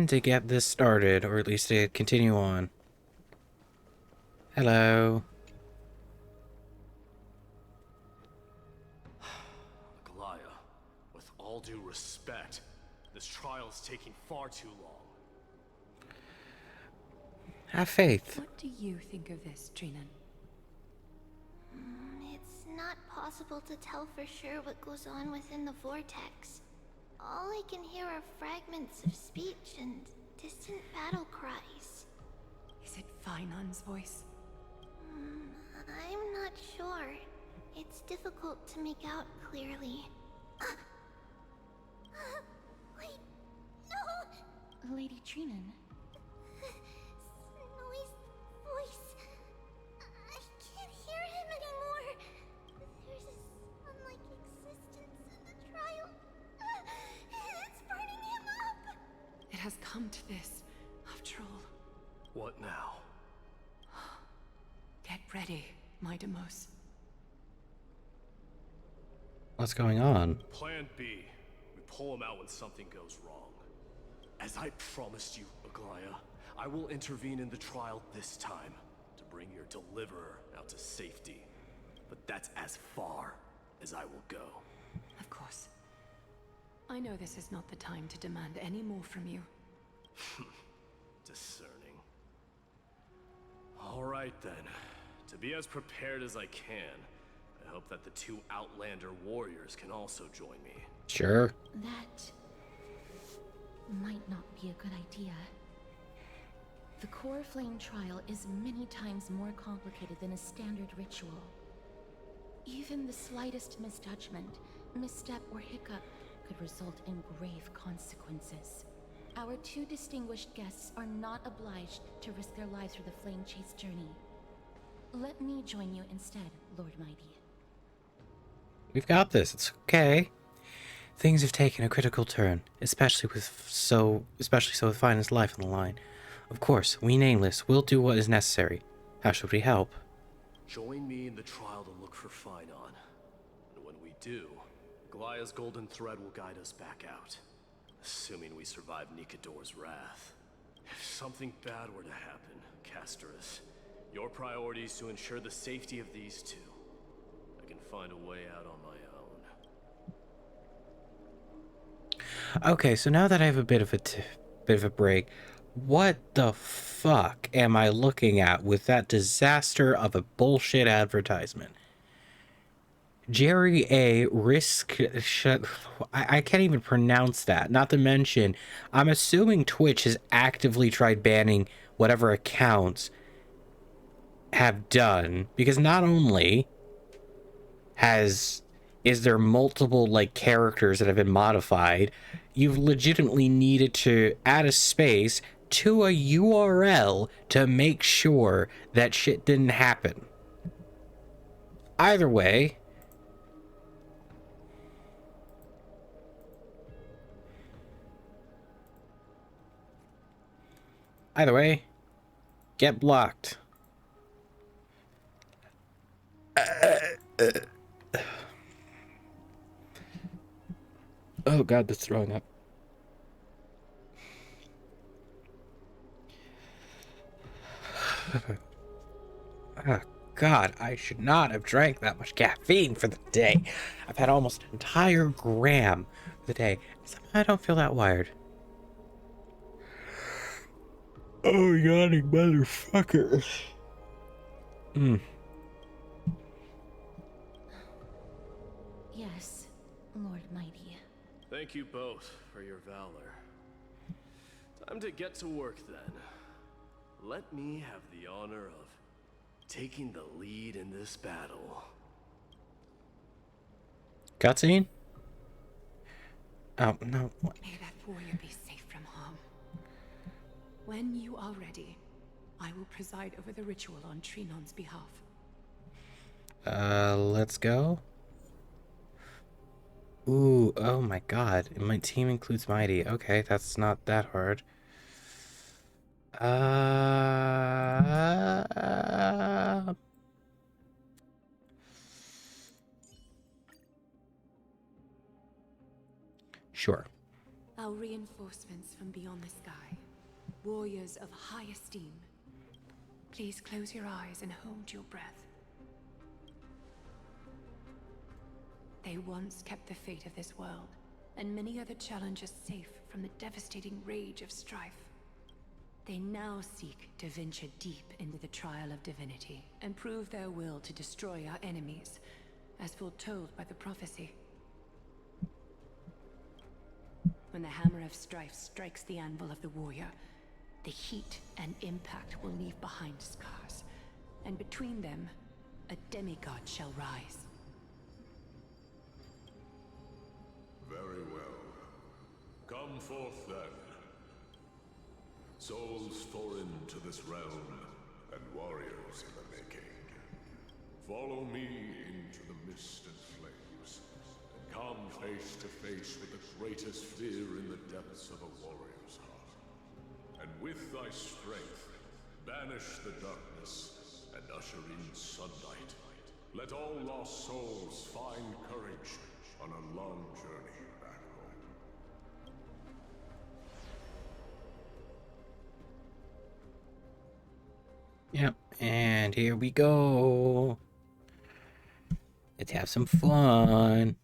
plan to get this started, or at least to continue on? Hello. Aglaya, with all due respect, this trial is taking far too long. Have faith. What do you think of this, Trinan? It's not possible to tell for sure what goes on within the vortex. All I can hear are fragments of speech and distant battle cries. Is it Finon's voice? I'm not sure. It's difficult to make out clearly. Wait, no! Lady Trinan. Snowy's voice. I can't hear him anymore. There's a sun-like existence in the trial. It's burning him up. It has come to this, after all. What now? Get ready, Mydei. What's going on? Plan B. We pull him out when something goes wrong. As I promised you, Aglaya, I will intervene in the trial this time to bring your deliverer out to safety. But that's as far as I will go. Of course. I know this is not the time to demand any more from you. Discerning. All right then. To be as prepared as I can, I hope that the two Outlander warriors can also join me. Sure. That might not be a good idea. The core flame trial is many times more complicated than a standard ritual. Even the slightest misjudgment, misstep, or hiccup could result in grave consequences. Our two distinguished guests are not obliged to risk their lives for the flame chase journey. Let me join you instead, Lord Mydei. We've got this. It's okay. Things have taken a critical turn, especially so with Finest life on the line. Of course, we Nameless will do what is necessary. How should we help? Join me in the trial to look for Finon. And when we do, Aglaya's golden thread will guide us back out. Assuming we survive Nikador's wrath. If something bad were to happen, Casterus, your priority is to ensure the safety of these two. I can find a way out on my own. Okay, so now that I have a bit of a break, what the fuck am I looking at with that disaster of a bullshit advertisement? Jerry A. I can't even pronounce that. Not to mention, I'm assuming Twitch has actively tried banning whatever accounts have done, because not only is there multiple like characters that have been modified, you've legitimately needed to add a space to a URL to make sure that shit didn't happen. Either way, get blocked. Oh god, that's throwing up. Oh god, I should not have drank that much caffeine for the day. I've had almost an entire gram for the day. Somehow I don't feel that wired. Oh, yawning motherfucker. Yes, Lord Mydei. Thank you both for your valor. Time to get to work then. Let me have the honor of taking the lead in this battle. Cutscene? Oh, no. May that warrior be safe from harm. When you are ready, I will preside over the ritual on Trinon's behalf. Let's go. Ooh, oh my god. My team includes Mydei. Okay, that's not that hard. Sure. Our reinforcements from beyond the sky warriors of high esteem, please close your eyes and hold your breath. They once kept the fate of this world, and many other challengers safe from the devastating rage of strife. They now seek to venture deep into the trial of divinity and prove their will to destroy our enemies, as foretold by the prophecy. When the hammer of strife strikes the anvil of the warrior, the heat and impact will leave behind scars, and between them, a demigod shall rise. Very well. Come forth then. Souls foreign to this realm, and warriors in the making. Follow me into the mist and flames, and come face to face with the greatest fear in the depths of a warrior's heart. And with thy strength, banish the darkness, and usher in sunlight. Let all lost souls find courage on a long journey back home. Yep, and here we go. Let's have some fun.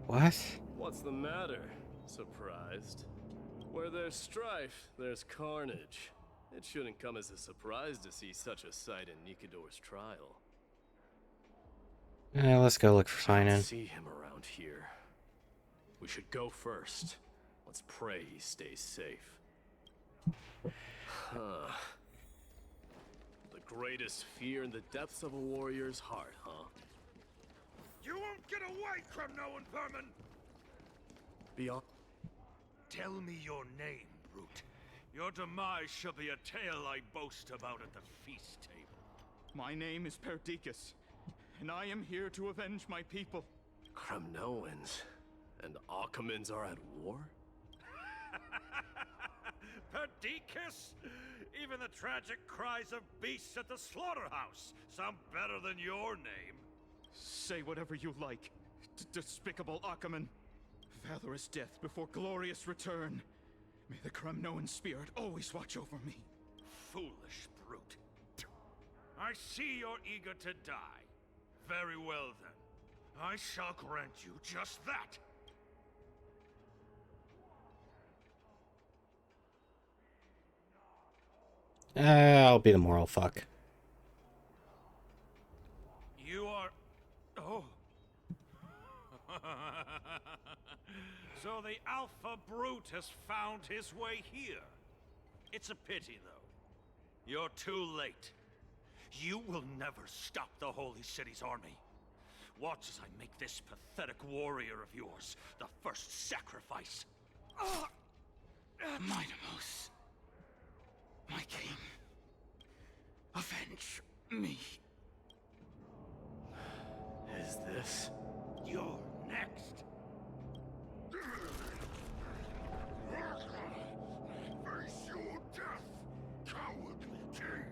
What? What's the matter? Surprised? Where there's strife, there's carnage. It shouldn't come as a surprise to see such a sight in Nikidor's trial. Let's go look for I don't Finan. see him around here. We should go first. Let's pray he stays safe. Huh. The greatest fear in the depths of a warrior's heart, huh? You won't get away, Kremnoan vermin! Beyond. Tell me your name, brute. Your demise shall be a tale I boast about at the feast table. My name is Perdiccas, and I am here to avenge my people. Kremnoans and Akamans are at war? Perdiccas? Even the tragic cries of beasts at the slaughterhouse sound better than your name. Say whatever you like, despicable Akaman. Valorous death before glorious return. May the Kremnoan spirit always watch over me. Foolish brute. I see you're eager to die. Very well then. I shall grant you just that. I'll be the moral fuck. You are... Oh. So the Alpha Brute has found his way here. It's a pity, though. You're too late. You will never stop the Holy City's army. Watch as I make this pathetic warrior of yours the first sacrifice. Mydei, my king, avenge me. Is this? You're next. Face your death, cowardly king!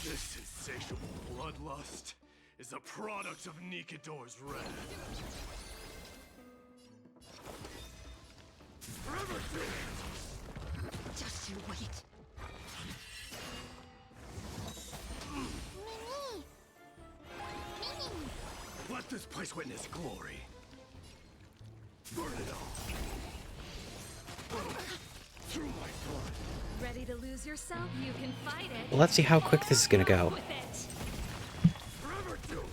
This insatiable bloodlust is a product of Nikidor's wrath. Just you wait. Mimi! Mimi! Let this place witness glory. Burn it all. Through my blood. Ready to lose yourself? You can fight it. Well, let's see how quick this is gonna go. With it. Forever do.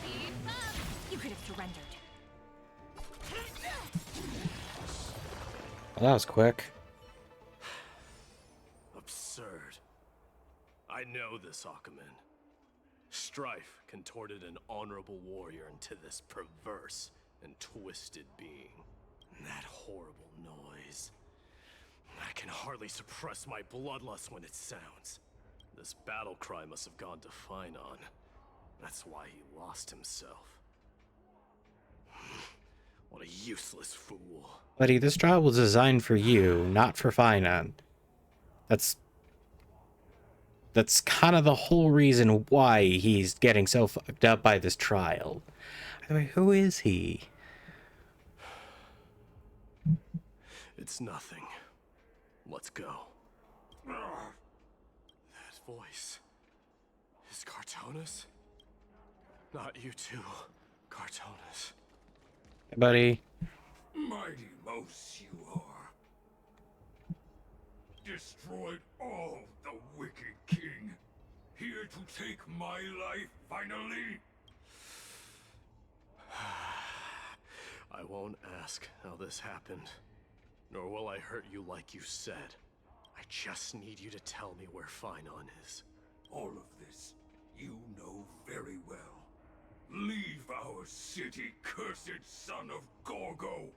Keep up. You could have surrendered. Well, that was quick. Absurd. I know this Akaman. Strife contorted an honorable warrior into this perverse and twisted being. And that horrible noise. I can hardly suppress my bloodlust when it sounds. This battle cry must have gone to Finon. That's why he lost himself. What a useless fool. Buddy, this trial was designed for you, not for Finon. That's kind of the whole reason why he's getting so fucked up by this trial. By the way, who is he? It's nothing. Let's go. That voice. Is Cartonis? Not you too, Cartonis. Hey, buddy. Mighty mouse you are. Destroyed all the wicked king. Here to take my life finally. I won't ask how this happened. Nor will I hurt you like you said. I just need you to tell me where Finon is. All of this you know very well. Leave our city, cursed son of Gorgo.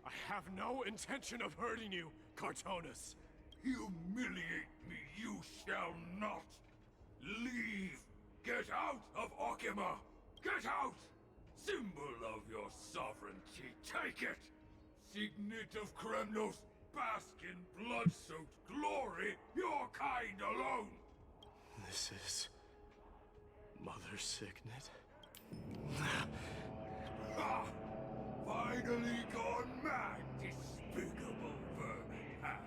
I have no intention of hurting you, Cartonis. Humiliate me you shall not. Leave. Get out of Okima. Get out. Symbol of your sovereignty. Take it. Signet of Kremnos. Bask in blood-soaked glory. Your kind alone. This is... Mother's signet? Ah! Finally gone mad, despicable vermin have.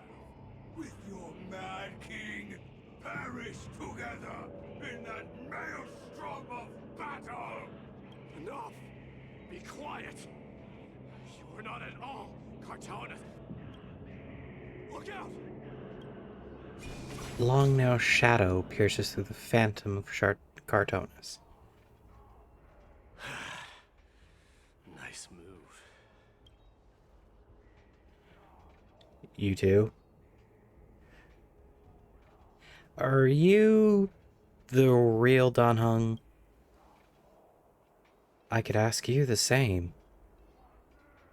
With your mad king, perish together in that maelstrom of battle! Enough! Be quiet! You are not at all Cartonis! Look out! Long now shadow pierces through the phantom of Cartonis. Nice move. You too? Are you the real Don Hung? I could ask you the same.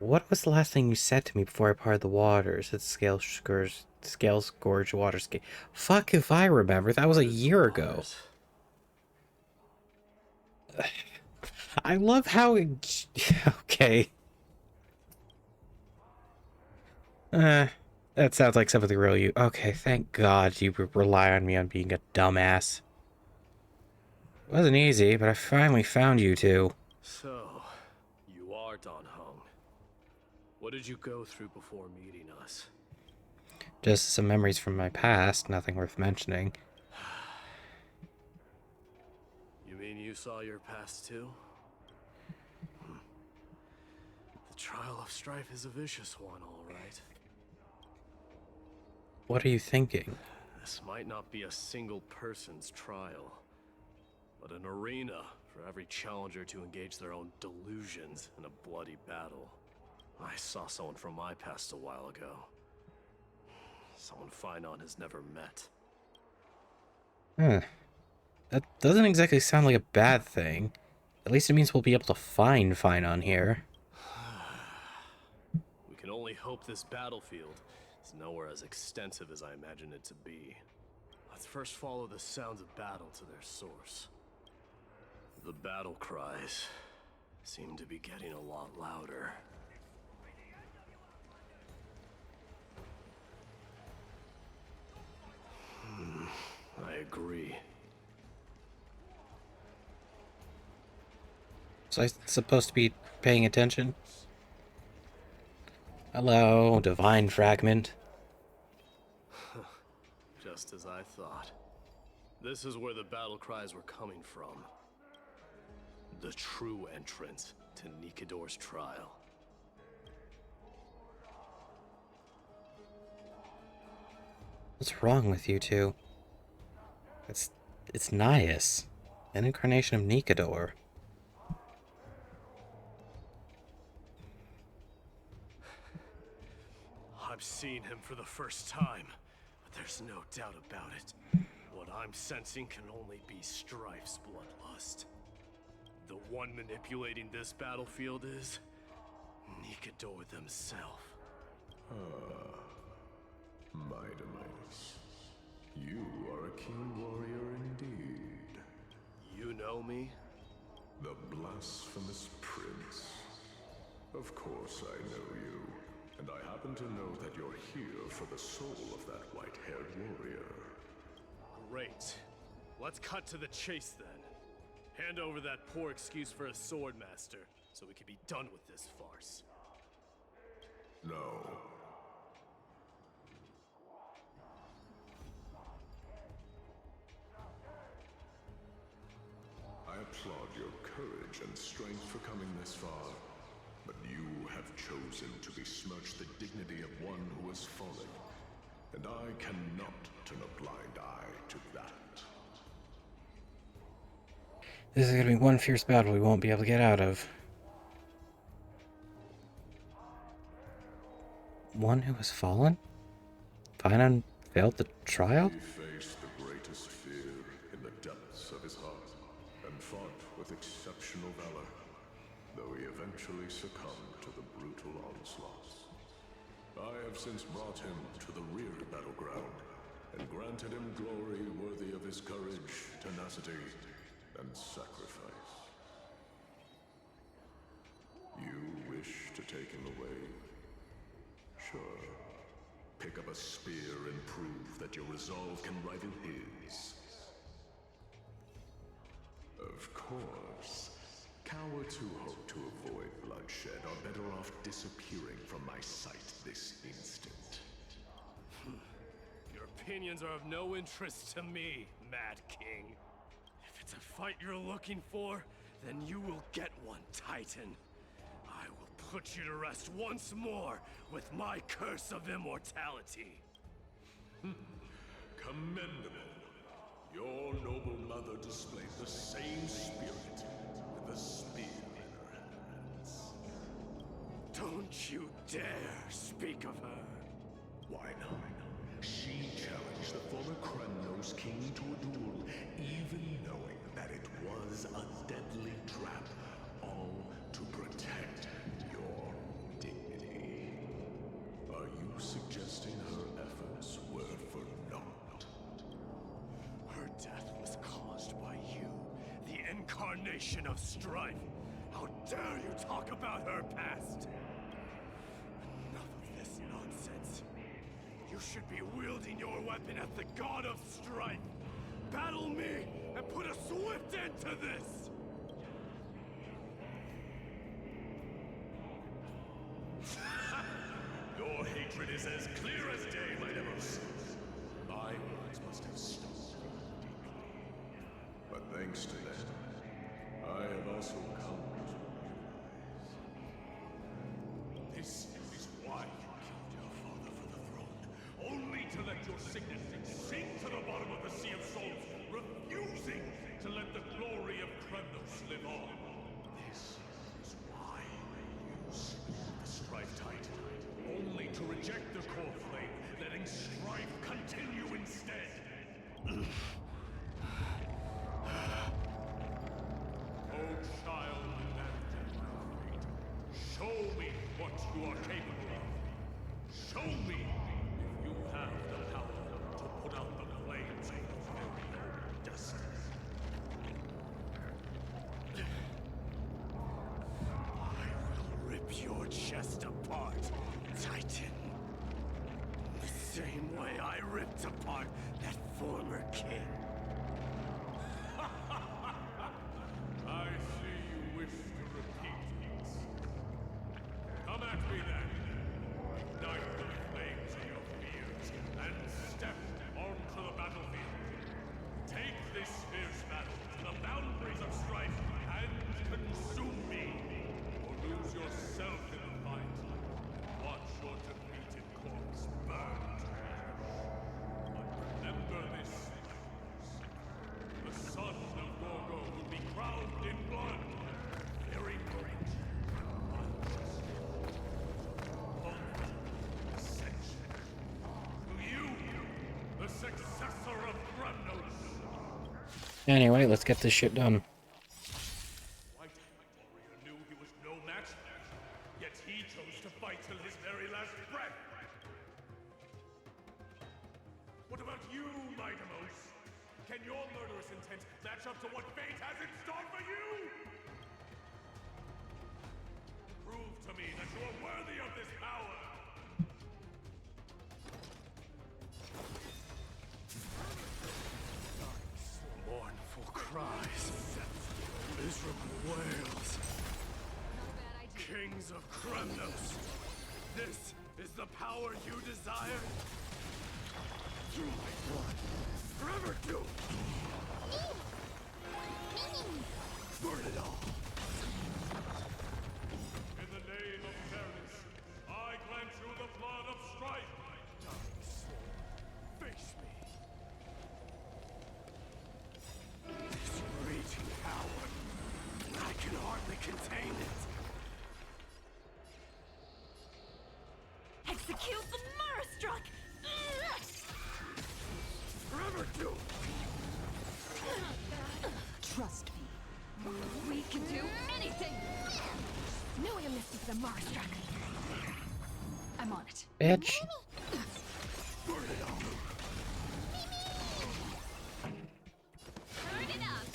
What was the last thing you said to me before I parted the waters at Scales Gorge Waterscape? Fuck if I remember. That was a year ago. I love how it... Okay. That sounds like something real you... Okay, thank God you rely on me on being a dumbass. It wasn't easy, but I finally found you two. So, you are Don Hung. What did you go through before meeting us? Just some memories from my past, nothing worth mentioning. You mean you saw your past too? The trial of Strife is a vicious one, all right. What are you thinking? This might not be a single person's trial, but an arena for every challenger to engage their own delusions in a bloody battle. I saw someone from my past a while ago. Someone Finon has never met. Huh. That doesn't exactly sound like a bad thing. At least it means we'll be able to find Finon here. We can only hope this battlefield is nowhere as extensive as I imagine it to be. Let's first follow the sounds of battle to their source. The battle cries seem to be getting a lot louder. I agree. So I'm supposed to be paying attention? Hello, divine fragment. Just as I thought. This is where the battle cries were coming from. The true entrance to Nikador's trial. What's wrong with you two? It's Nias, an incarnation of Nikador. I've seen him for the first time, but there's no doubt about it. What I'm sensing can only be Strife's bloodlust. the one manipulating this battlefield is Nikador themselves. Mydei, you are a keen warrior indeed. You know me? The blasphemous prince. Of course I know you. And I happen to know that you're here for the soul of that white-haired warrior. Great. Let's cut to the chase then. Hand over that poor excuse for a sword master, so we can be done with this farce. No. I applaud your courage and strength for coming this far, but you have chosen to besmirch the dignity of one who has fallen, and I cannot turn a blind eye to that. This is going to be one fierce battle we won't be able to get out of. One who has fallen? Finan failed the trial? He faced the greatest fear in the depths of his heart, and fought with exceptional valor, though he eventually succumbed to the brutal onslaughts. I have since brought him to the rear battleground, and granted him glory worthy of his courage, tenacity, and sacrifice. You wish to take him away? Sure. Pick up a spear and prove that your resolve can rival his. Of course. Cowards who hope to avoid bloodshed are better off disappearing from my sight this instant. Your opinions are of no interest to me, Mad King. If it's a fight you're looking for, then you will get one, Titan. I will put you to rest once more with my curse of immortality. Commendable. Your noble mother displayed the same spirit with a spear in her hands. Don't you dare speak of her. Why not? She challenged the former Kremnos king to a duel, even knowing that it was a deadly trap, all to protect your dignity. Are you suggesting her efforts were for naught? Her death was caused by you, the incarnation of Strife. How dare you talk about her past? Enough of this nonsense. You should be wielding your weapon at the god of Strife. Battle me and put a swift end to this! Your hatred is as clear as day, my devils. My words must have stung deeply. But thanks to them, I have also come to realize. This is why you killed your father for the throne. Only to let your signet sink to the bottom of the Sea of Souls, refusing to let the glory of Kremnos live on. This is why you slew the Strife Titan. Only to reject the core flame, letting Strife continue instead. Oh, child and show me what you are capable of. Show me if you have the power to put out the flames of your very own destiny. I will rip your chest apart, Titan. The same way I ripped apart that former king. I see you wish to repeat this. Come at me then. Ignite the flames of your fears and step onto the battlefield. Take this fierce battle to the boundaries of Strife and consume me. Or lose yourself in the fight. Watch your defeated corpse burn to ash. But remember this. The son of Gorgo will be crowned in blood. Very great. Unjust. Ultimate ascension. To you, the successor of Kremnos. Anyway, let's get this shit done. White chose to fight till his very last breath. What about you, Mydei? Can your murderous intent match up to what fate has in store for you? Prove to me that you are worthy of this power! Mournful cries, miserable wails. Kings of Kremnos, this is the power you desire? Through my blood, forever doomed! Burn it all! In the name of fairness, I grant you the blood of Strife! Dying soul, face me! This raging power, I can hardly contain it! Execute the Marastruck! Forever doomed! Trust me. We can do anything! No amnesty for the Marastruck. I'm on it. Bitch. Burn it all! Turn it up!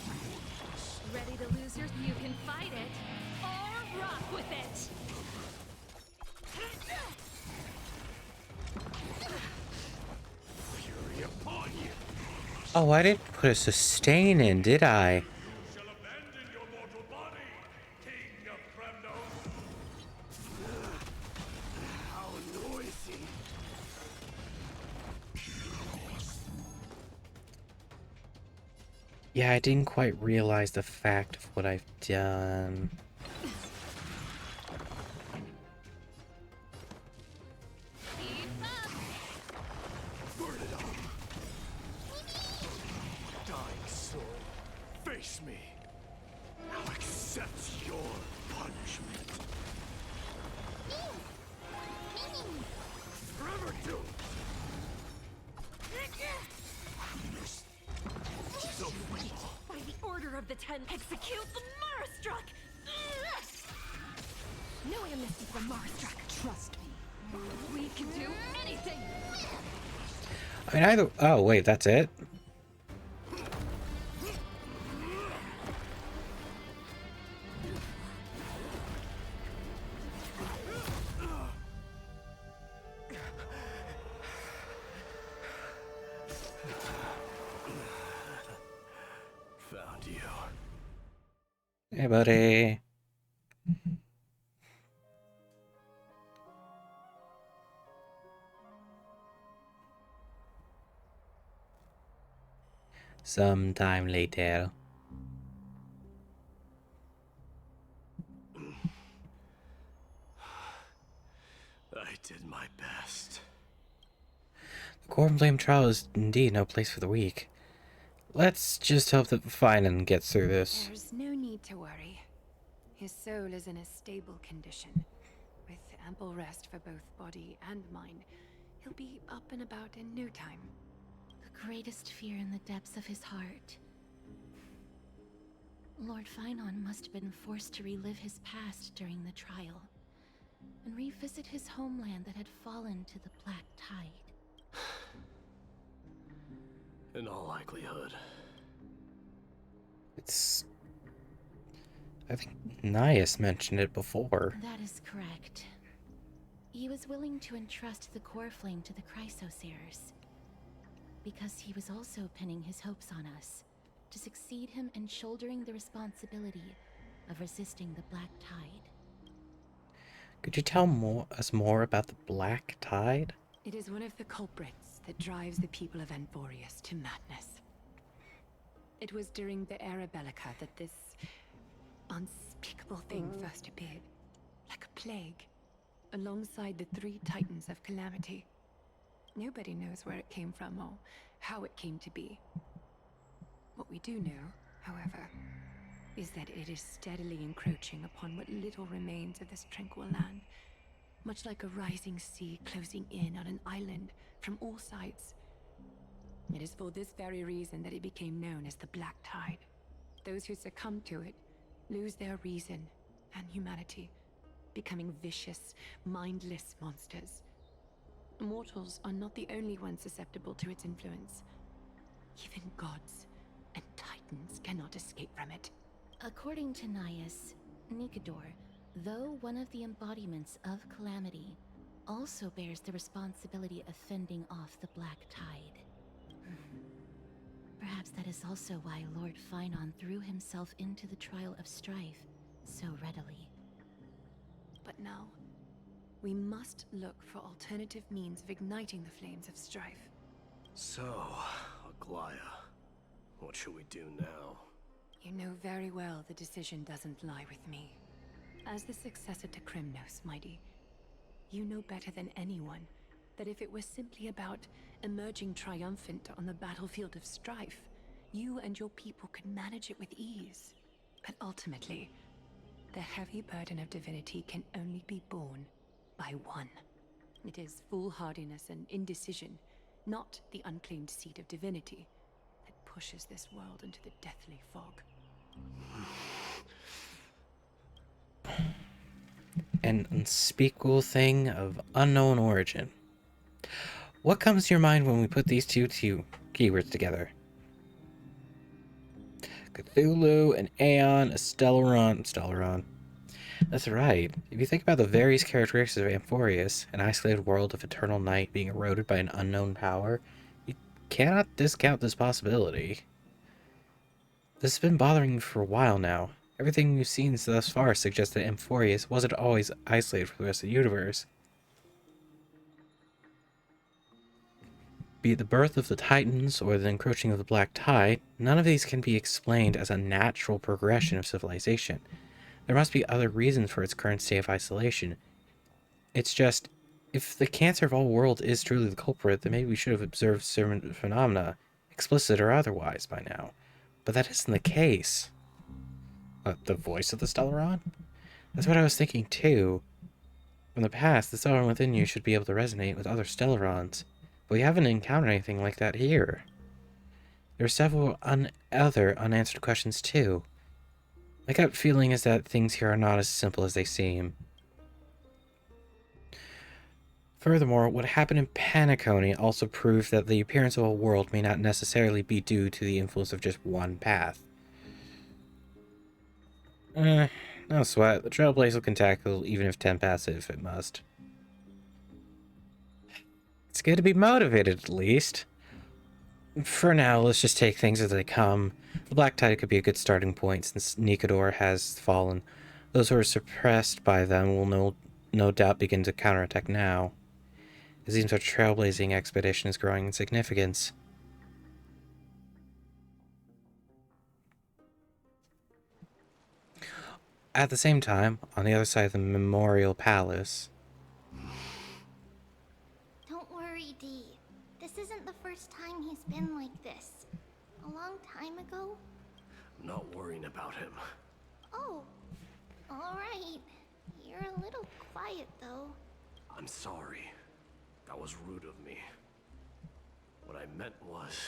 Ready to lose your... You can fight it, or rock with it! Fury upon you! Oh, I didn't put a sustain in, did I? You shall abandon your mortal body, King of Kremnos! How noisy! Yeah, I didn't quite realize the fact of what I've done. Keep up! Burn it all! Dying soul, face me! I'll accept your punishment! Forever doomed! So fatal! By the order of the Ten, execute the Marastruck! No amnesty for Marastruck. Trust me. We can do anything! I mean, either. Oh, wait, that's it? Found you. Hey, buddy. Sometime later. I did my best. The Core and Flame trial is indeed no place for the weak. Let's just hope that Finan gets through this. There's no need to worry. His soul is in a stable condition. With ample rest for both body and mind, he'll be up and about in no time. The greatest fear in the depths of his heart. Lord Finan must have been forced to relive his past during the trial, and revisit his homeland that had fallen to the Black Tide. In all likelihood. It's... I think Nias mentioned it before. That is correct. He was willing to entrust the Core Flame to the Chrysoseirs, because he was also pinning his hopes on us, to succeed him in shouldering the responsibility of resisting the Black Tide. Could you tell us more about the Black Tide? It is one of the culprits that drives the people of Anvorius to madness. It was during the Era Bellica that this unspeakable thing first appeared, like a plague, alongside the three titans of calamity. Nobody knows where it came from or how it came to be. What we do know, however, is that it is steadily encroaching upon what little remains of this tranquil land, much like a rising sea closing in on an island from all sides. It is for this very reason that it became known as the Black Tide. Those who succumb to it lose their reason and humanity, becoming vicious, mindless monsters. Mortals are not the only ones susceptible to its influence. Even gods and titans cannot escape from it. According to Naias, Nikador, though one of the embodiments of Calamity, also bears the responsibility of fending off the Black Tide. Perhaps that is also why Lord Finon threw himself into the trial of Strife so readily. But now, we must look for alternative means of igniting the flames of Strife. So, Aglaya, what should we do now? You know very well the decision doesn't lie with me. As the successor to Krymnos, Mydei, you know better than anyone that if it was simply about emerging triumphant on the battlefield of Strife, you and your people could manage it with ease. But ultimately, the heavy burden of divinity can only be borne by one. It is foolhardiness and indecision, not the unclaimed seat of divinity, that pushes this world into the deathly fog. An unspeakable thing of unknown origin. What comes to your mind when we put these two keywords together? Cthulhu, an Aeon, a Stellaron. That's right. If you think about the various characteristics of Amphorius, an isolated world of eternal night being eroded by an unknown power, you cannot discount this possibility. This has been bothering me for a while now. Everything we've seen thus far suggests that Amphorius wasn't always isolated from the rest of the universe. Be it the birth of the Titans or the encroaching of the Black Tide, none of these can be explained as a natural progression of civilization. There must be other reasons for its current state of isolation. It's just, if the cancer of all worlds is truly the culprit, then maybe we should have observed certain phenomena, explicit or otherwise, by now. But that isn't the case. The voice of the Stellaron? That's what I was thinking too. From the past, the Stellaron within you should be able to resonate with other Stellarons. But we haven't encountered anything like that here. There are several other unanswered questions too. My gut feeling is that things here are not as simple as they seem. Furthermore, what happened in Penacony also proves that the appearance of a world may not necessarily be due to the influence of just one path. No sweat. The Trailblazer can tackle even if 10 paths if it must. It's good to be motivated, at least. For now, let's just take things as they come. The Black Tide could be a good starting point since Nikador has fallen. Those who are suppressed by them will no doubt begin to counterattack now. It seems our trailblazing expedition is growing in significance. At the same time, on the other side of the Memorial Palace... Don't worry, Dee. This isn't the first time he's been like this. A long time ago? I'm not worrying about him. Oh, alright. You're a little quiet, though. I'm sorry. That was rude of me. What I meant was,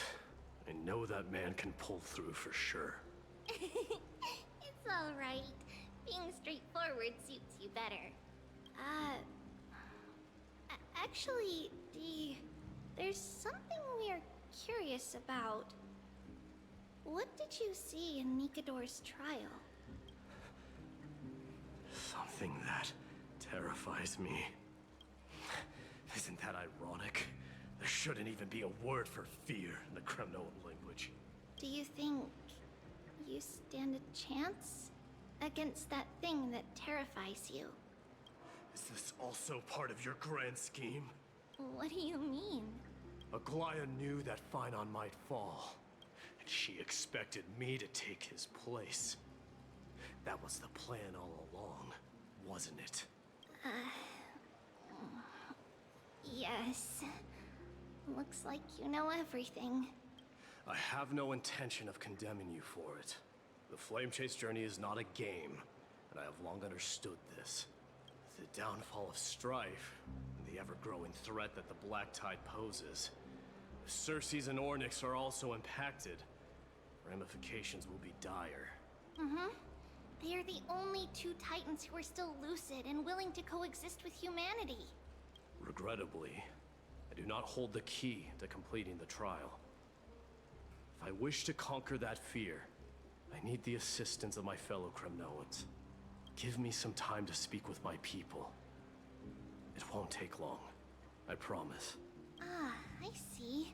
I know that man can pull through for sure. It's alright. Being straightforward suits you better. Actually, Dee, there's something we're curious about. What did you see in Nikador's trial? Something that terrifies me. Isn't that ironic? There shouldn't even be a word for fear in the Kremnoan language. Do you think you stand a chance against that thing that terrifies you? Is this also part of your grand scheme? What do you mean? Aglaya knew that Finon might fall, and she expected me to take his place. That was the plan all along, wasn't it? Yes. Looks like you know everything. I have no intention of condemning you for it. The Flame Chase journey is not a game, and I have long understood this. The downfall of Strife, and the ever-growing threat that the Black Tide poses. If Circes and Ornyx are also impacted, ramifications will be dire. They are the only two Titans who are still lucid and willing to coexist with humanity. Regrettably, I do not hold the key to completing the trial. If I wish to conquer that fear, I need the assistance of my fellow Kremnoans. Give me some time to speak with my people. It won't take long, I promise. Ah, I see.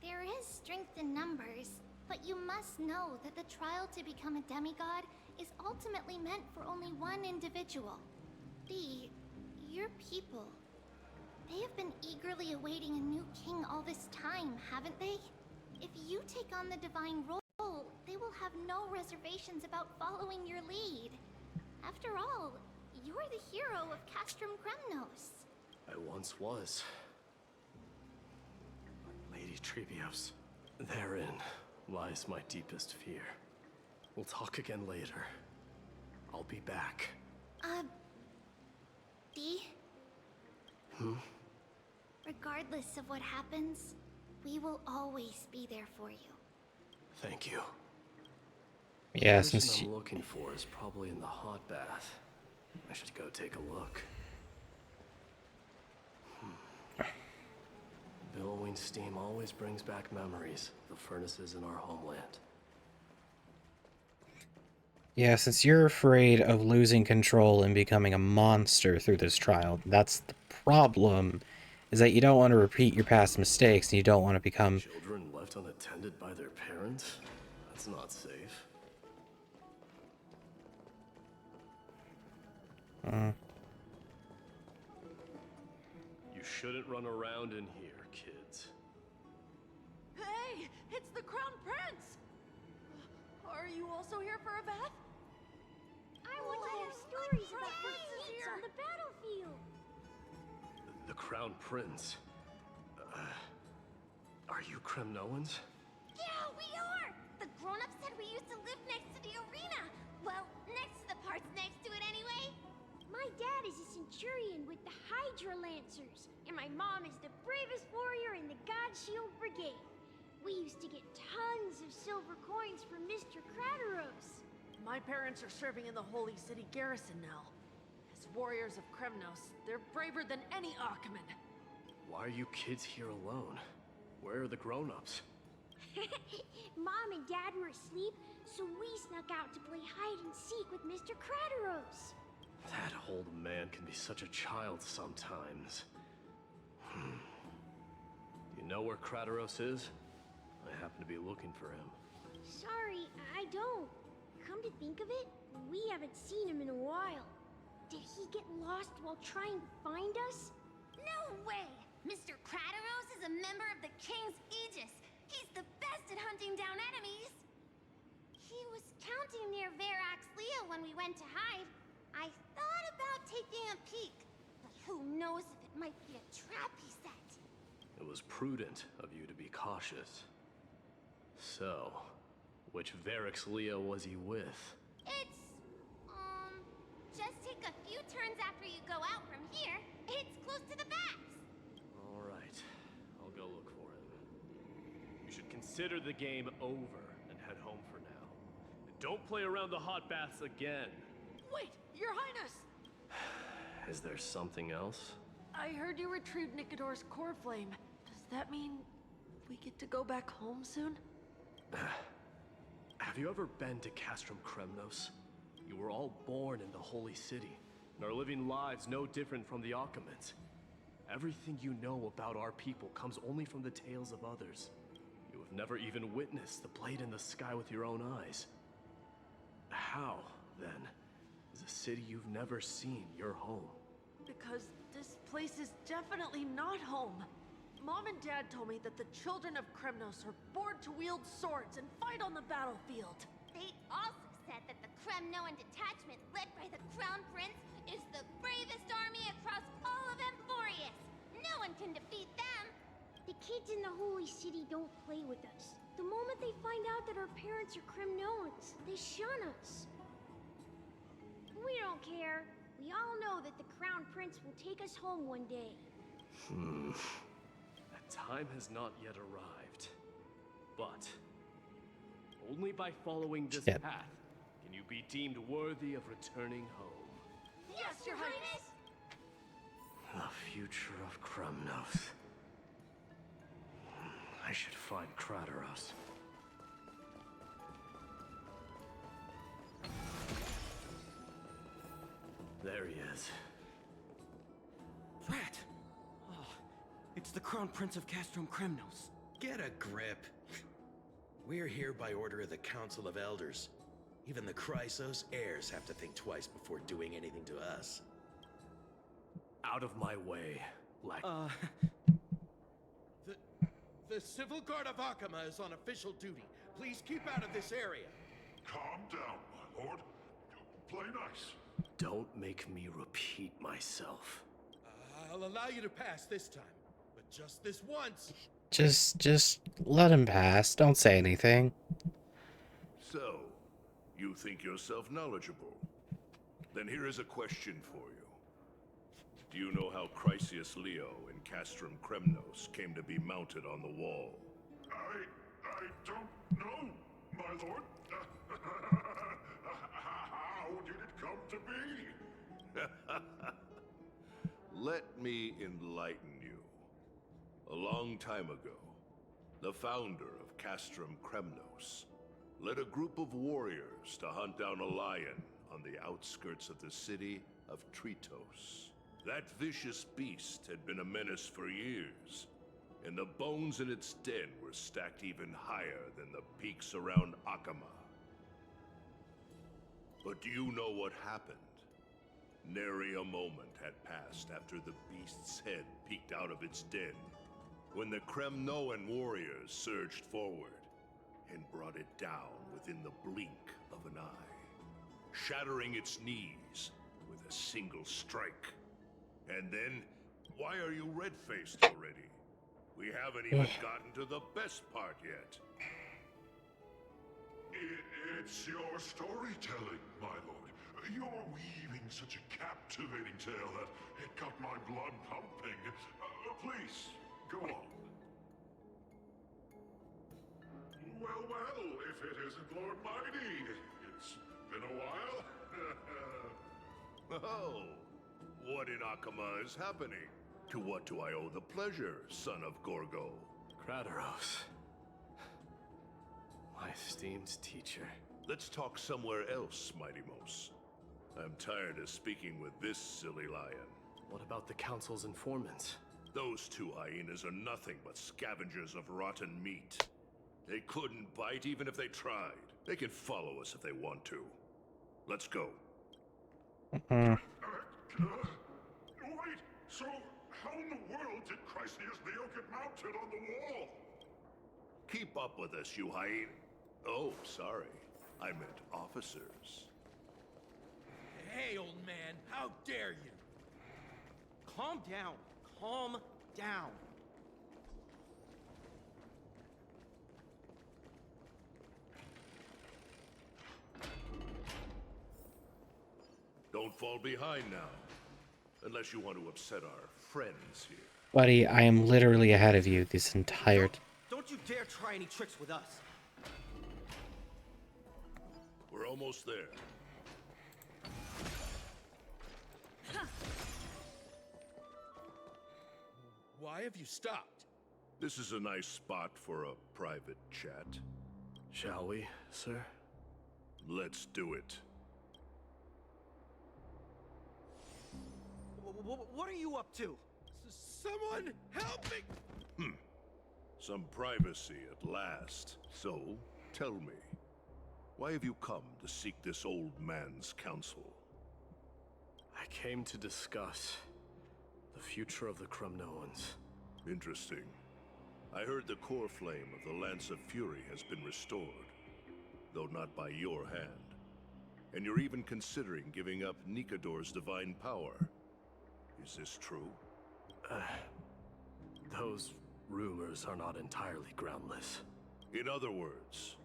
There is strength in numbers, but you must know that the trial to become a demigod is ultimately meant for only one individual. Your people. They have been eagerly awaiting a new king all this time, haven't they? If you take on the divine role, they will have no reservations about following your lead. After all, you're the hero of Castrum Kremnos. I once was. Lady Trebios. Therein lies my deepest fear. We'll talk again later. I'll be back. D? Regardless of what happens, we will always be there for you. Thank you. Yeah, The person since I'm looking for is probably in the hot bath. I should go take a look. Billowing steam always brings back memories of the furnaces in our homeland. yeah, since you're afraid of losing control and becoming a monster through this trial, that's the problem. Is that you don't want to repeat your past mistakes and you don't want to become... Children left unattended by their parents? That's not safe. You shouldn't run around in here, kids. Hey, it's the Crown Prince! Are you also here for a bath? I want to hear stories about your feats on the battlefield. The Crown Prince. Are you Kremnoans? Yeah, we are! The grown-ups said we used to live next to the arena. Well, next to the parts next to it anyway. My dad is a centurion with the Hydra Lancers, and my mom is the bravest warrior in the God Shield Brigade. We used to get tons of silver coins from Mr. Crateros. My parents are serving in the Holy City garrison now. As warriors of Kremnos, they're braver than any Achaemen. Why are you kids here alone? Where are the grown-ups? Mom and Dad were asleep, so we snuck out to play hide and seek with Mr. Crateros. That old man can be such a child sometimes. Do you know where Crateros is? I happen to be looking for him. Sorry, I don't. Come to think of it, we haven't seen him in a while. Did he get lost while trying to find us? No way! Mr. Crateros is a member of the King's Aegis. He's the best at hunting down enemies. He was counting near Verax Leo when we went to hide. I thought about taking a peek, but who knows if it might be a trap he set. It was prudent of you to be cautious. So, which Verax Leo was he with? It's, just take a few turns after you go out from here. It's close to the bats. All right, I'll go look for him. You should consider the game over and head home for now. And don't play around the hot baths again. Wait, Your Highness! Is there something else? I heard you retrieved Nicodor's core flame. Does that mean we get to go back home soon? Have you ever been to Castrum Kremnos? You were all born in the Holy City, and are living lives no different from the Achaemens. Everything you know about our people comes only from the tales of others. You have never even witnessed the blade in the sky with your own eyes. How, then, is a city you've never seen your home? Because this place is definitely not home. Mom and Dad told me that the children of Kremnos are born to wield swords and fight on the battlefield. They also said that the Kremnoan detachment led by the Crown Prince is the bravest army across all of Emphorius. No one can defeat them. The kids in the Holy City don't play with us. The moment they find out that our parents are Kremnoans, they shun us. We don't care. We all know that the Crown Prince will take us home one day. That time has not yet arrived. But only by following this Shit. path can you be deemed worthy of returning home. Yes, Your Highness! The future of Kremnos. I should find Krateros. There he is. Rat! Oh, it's the Crown Prince of Castrum Kremnos. Get a grip. We're here by order of the Council of Elders. Even the Chrysos heirs have to think twice before doing anything to us. Out of my way, Lack. The Civil Guard of Akama is on official duty. Please keep out of this area. Calm down, my lord. Play nice. Don't make me repeat myself. I'll allow you to pass this time, but just this once. Just let him pass. Don't say anything. So, you think yourself knowledgeable? Then here is a question for you. Do you know how Chrysius Leo and Castrum Kremnos came to be mounted on the wall? I don't know, my lord. How did it come to be? Let me enlighten you. A long time ago, the founder of Castrum Kremnos led a group of warriors to hunt down a lion on the outskirts of the city of Tritos. That vicious beast had been a menace for years, and the bones in its den were stacked even higher than the peaks around Akama. But do you know what happened? Nary a moment had passed after the beast's head peeked out of its den, when the Kremnoan warriors surged forward and brought it down within the blink of an eye, shattering its knees with a single strike. And then, why are you red-faced already? We haven't even gotten to the best part yet. It's your storytelling, my lord. You're weaving such a captivating tale that it got my blood pumping. Please, go on. Well, if it isn't Lord Mydei. It's been a while. Oh, what in Akama is happening? To what do I owe the pleasure, son of Gorgo? Krateros. My esteemed teacher. Let's talk somewhere else, Mydimos. I'm tired of speaking with this silly lion. What about the Council's informants? Those two hyenas are nothing but scavengers of rotten meat. They couldn't bite even if they tried. They can follow us if they want to. Let's go. Wait, so how in the world did Chrysius Leo get mounted on the wall? Keep up with us, you hyena. Oh, sorry. I meant officers. Hey, old man, how dare you? Calm down. Calm down. Don't fall behind now. Unless you want to upset our friends here. Buddy, I am literally ahead of you this entire Don't you dare try any tricks with us. We're almost there. Why have you stopped? This is a nice spot for a private chat. Shall we, sir? Let's do it. What are you up to? Someone help me! Some privacy at last. So, tell me, why have you come to seek this old man's counsel? I came to discuss the future of the Kremnoans. Interesting. I heard the core flame of the Lance of Fury has been restored, though not by your hand. And you're even considering giving up Nikador's divine power. Is this true? Those rumors are not entirely groundless. In other words,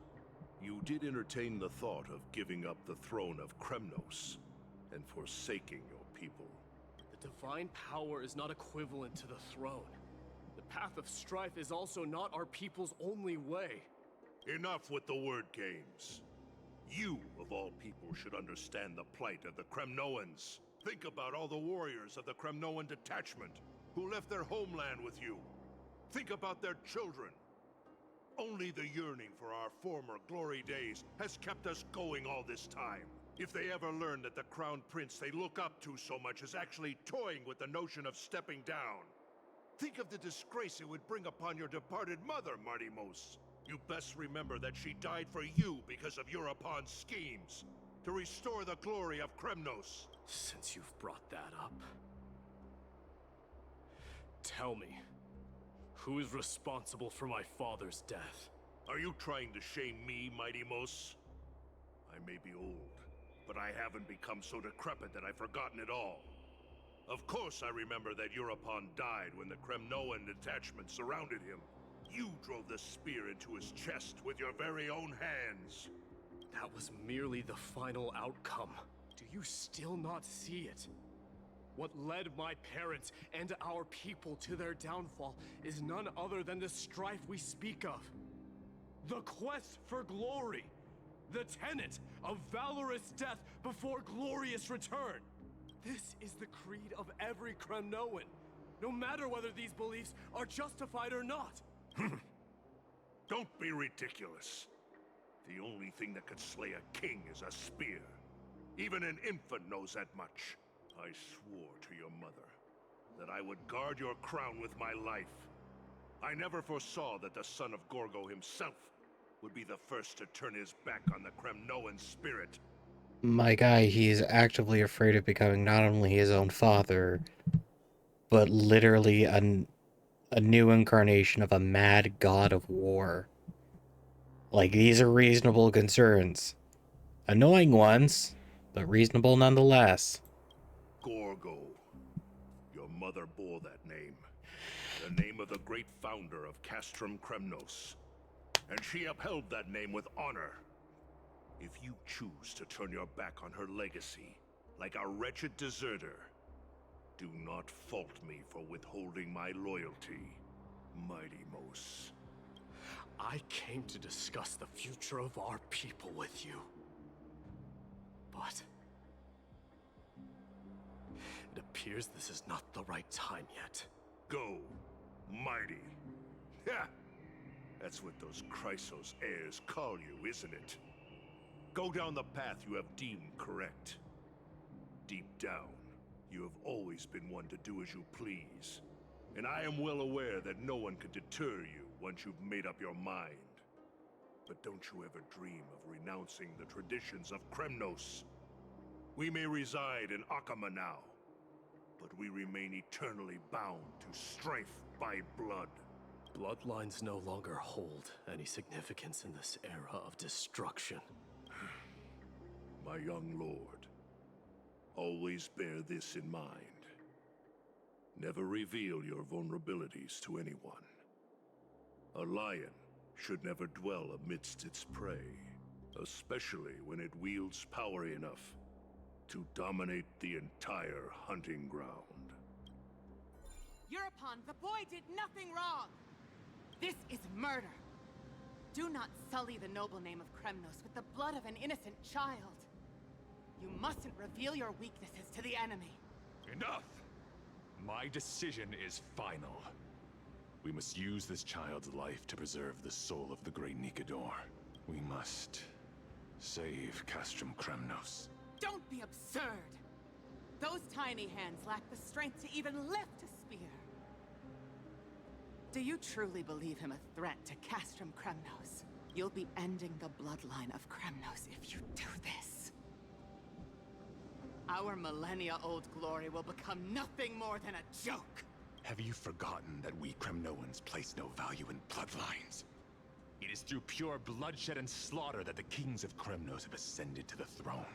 you did entertain the thought of giving up the throne of Kremnos and forsaking your people. The divine power is not equivalent to the throne. The path of strife is also not our people's only way. Enough with the word games. You, of all people, should understand the plight of the Kremnoans. Think about all the warriors of the Kremnoan detachment who left their homeland with you. Think about their children. Only the yearning for our former glory days has kept us going all this time. If they ever learn that the Crown Prince they look up to so much is actually toying with the notion of stepping down, think of the disgrace it would bring upon your departed mother, Mardimos. You best remember that she died for you because of Europon's schemes, to restore the glory of Kremnos. Since you've brought that up, tell me, who is responsible for my father's death? Are you trying to shame me, Mydei? I may be old, but I haven't become so decrepit that I've forgotten it all. Of course I remember that Europon died when the Kremnoan detachment surrounded him. You drove the spear into his chest with your very own hands. That was merely the final outcome. Do you still not see it? What led my parents and our people to their downfall is none other than the strife we speak of. The quest for glory. The tenet of valorous death before glorious return. This is the creed of every Kremnoan, no matter whether these beliefs are justified or not. Don't be ridiculous. The only thing that could slay a king is a spear. Even an infant knows that much. I swore to your mother that I would guard your crown with my life. I never foresaw that the son of Gorgo himself would be the first to turn his back on the Kremnoan spirit. My guy, he is actively afraid of becoming not only his own father, but literally a new incarnation of a mad god of war. Like, these are reasonable concerns. Annoying ones, but reasonable nonetheless. Gorgo. Your mother bore that name. The name of the great founder of Castrum Kremnos. And she upheld that name with honor. If you choose to turn your back on her legacy, like a wretched deserter, do not fault me for withholding my loyalty, Mydei. I came to discuss the future of our people with you. But it appears this is not the right time yet. Go, Mighty. Ha! That's what those Chrysos heirs call you, isn't it? Go down the path you have deemed correct. Deep down, you have always been one to do as you please. And I am well aware that no one can deter you once you've made up your mind. But don't you ever dream of renouncing the traditions of Kremnos. We may reside in Akama now, but we remain eternally bound to strife by blood. Bloodlines no longer hold any significance in this era of destruction. My young lord, always bear this in mind. Never reveal your vulnerabilities to anyone. A lion should never dwell amidst its prey, especially when it wields power enough to dominate the entire hunting ground. Europon, the boy did nothing wrong! This is murder! Do not sully the noble name of Kremnos with the blood of an innocent child. You mustn't reveal your weaknesses to the enemy. Enough! My decision is final. We must use this child's life to preserve the soul of the great Nikador. We must save Castrum Kremnos. Don't be absurd! Those tiny hands lack the strength to even lift a spear. Do you truly believe him a threat to Castrum Kremnos? You'll be ending the bloodline of Kremnos if you do this. Our millennia-old glory will become nothing more than a joke. Have you forgotten that we Kremnoans place no value in bloodlines? It is through pure bloodshed and slaughter that the kings of Kremnos have ascended to the throne.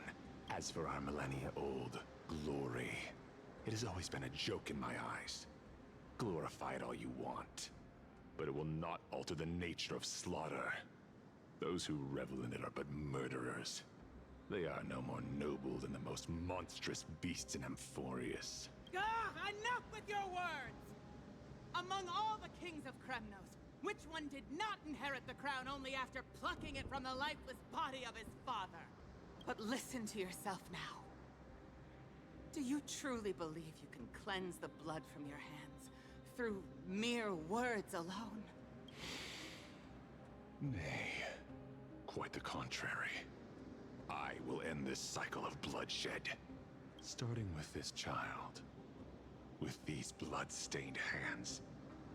As for our millennia-old glory, it has always been a joke in my eyes. Glorify it all you want, but it will not alter the nature of slaughter. Those who revel in it are but murderers. They are no more noble than the most monstrous beasts in Amphorius. Enough with your words! Among all the kings of Kremnos, Which one did not inherit the crown only after plucking it from the lifeless body of his father? But listen to yourself now. Do you truly believe you can cleanse the blood from your hands through mere words alone? Nay, quite the contrary. I will end this cycle of bloodshed, starting with this child. With these blood-stained hands,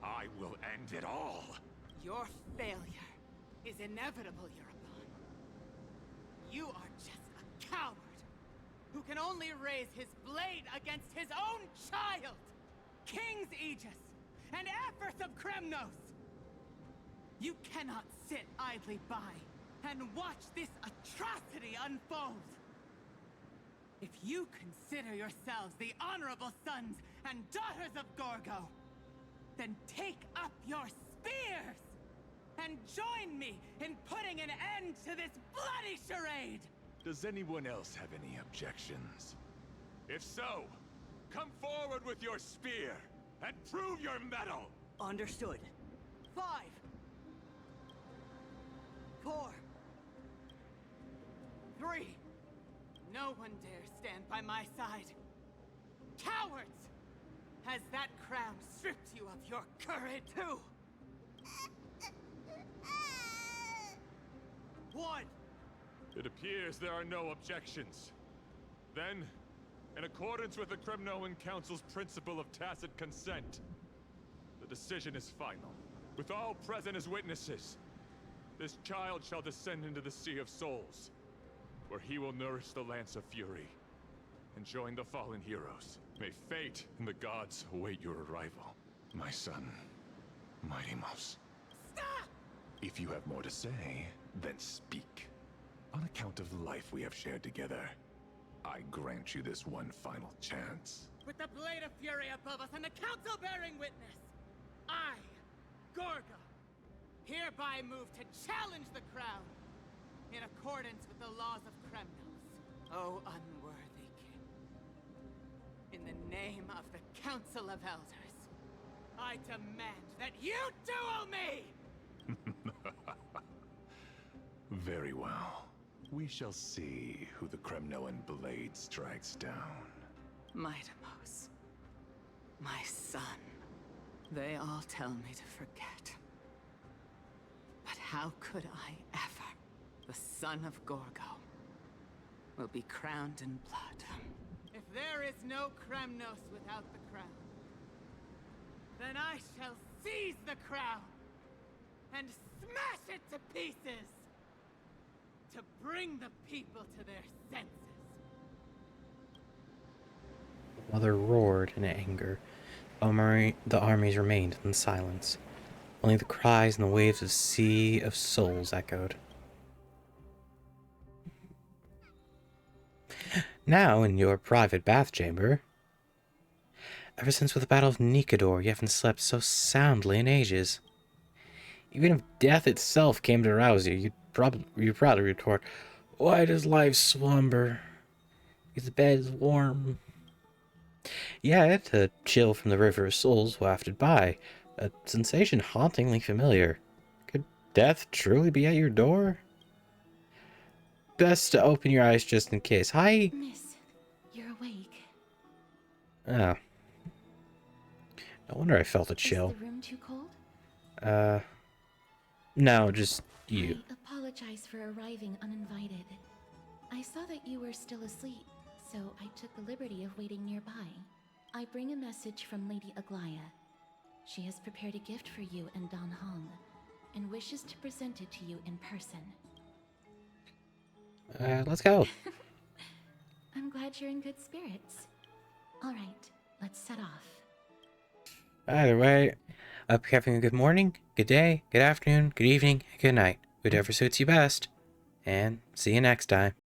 I will end it all! Your failure is inevitable, Eurobon. You are just a coward who can only raise his blade against his own child! King's Aegis and Aphers of Kremnos! You cannot sit idly by and watch this atrocity unfold! If you consider yourselves the honorable sons and daughters of Gorgo, then take up your spears and join me in putting an end to this bloody charade! Does anyone else have any objections? If so, come forward with your spear and prove your mettle! Understood. 5, 4, 3. No one dare stand by my side. Cowards! Has that crown stripped you of your courage too? 1. It appears there are no objections. Then, in accordance with the Kremnoan Council's principle of tacit consent, the decision is final. With all present as witnesses, this child shall descend into the Sea of Souls, where he will nourish the Lance of Fury and join the fallen heroes. May fate and the gods await your arrival, my son, Mydei. Stop! If you have more to say, then speak. On account of the life we have shared together, I grant you this one final chance. With the blade of fury above us and the council bearing witness, I, Gorgo, hereby move to challenge the crown in accordance with the laws of Kremnos. O unworthy king, in the name of the Council of Elders, I demand that you duel me! Very well. We shall see who the Kremnoan blade strikes down. Mydei, my son. They all tell me to forget. But how could I ever? The son of Gorgo will be crowned in blood. If there is no Kremnos without the crown, then I shall seize the crown and smash it to pieces to bring the people to their senses. The mother roared in anger. The armies remained in silence. Only the cries and the waves of sea of souls echoed. Now, in your private bath chamber. Ever since with the Battle of Nikador, you haven't slept so soundly in ages. Even if death itself came to rouse you, you'd probably retort, "Why does life slumber? Because the bed is warm." Yet, a chill from the river of souls wafted by, a sensation hauntingly familiar. Could death truly be at your door? Best to open your eyes just in case. Hi. Miss, you're awake. Oh. No wonder I felt a chill. Is the room too cold? No, just you. I apologize for arriving uninvited. I saw that you were still asleep, so I took the liberty of waiting nearby. I bring a message from Lady Aglaya. She has prepared a gift for you and Dan Hong, and wishes to present it to you in person. Let's go. I'm glad you're in good spirits. Alright, let's set off. Either way, I hope you're having a good morning, good day, good afternoon, good evening, good night. Whatever suits you best. And see you next time.